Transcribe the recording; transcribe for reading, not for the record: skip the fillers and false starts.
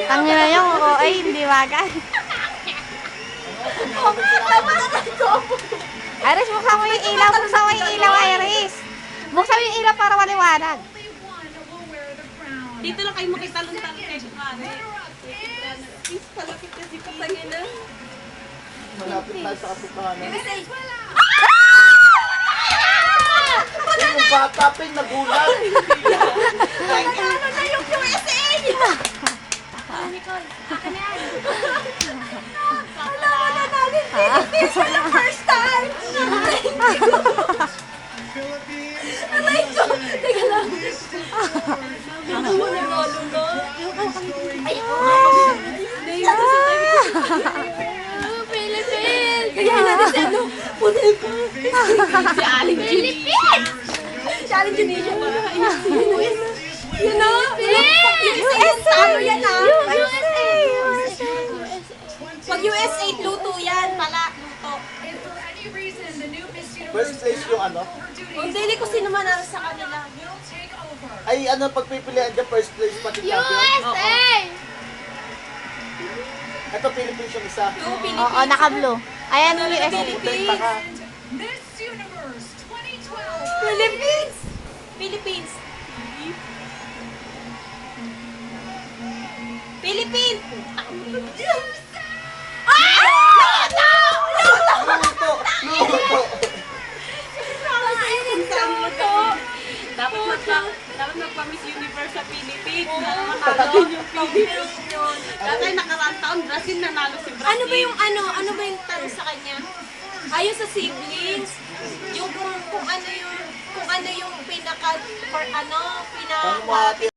Tangin na yung OA, hindi bagay. Iris, buksan mo yung ilaw. Buksan mo yung ilaw, Iris. Buksan mo yung ilaw para maliwanag. Dito lang kayo makitalon-talon kay Kumare. Please, palapit kasi patangin na. Malapit tayo sa kasukanan. USA! Yung bata pa yung nagulat. Ano na yung USA? Nicole, akin na yan. Alam mo na namin, Philippines for the first time! Aray ko! Teka lang. Ano mo na lolo, no? Philippines! Kaya natin si ano? Puti pa. Si Aling Junisha. Si Aling Junisha. You know? USA! Ano yan ah? USA! Pag USA, luto yan. Pala, luto. First place yung ano? Ang daily ko sino manalo sa kanila. Ay, ano, pagpipilian dyan, first place pati champion. Ito, Philippines yung isa. Two Oo, naka-blue. Ayan yung USA. Pupunta ka. Philippines! Philippines! Philippines! Luto! Luto! Dapat magpa-Miss Universe sa Philippines. Nakakalo yung Philippines. Dati nakaraan taon, Brazil nanalo si Brazil. Ano ba yung tanong sa kanya? Ayon sa siblings, yung kung ano yung pinaka, Pang mga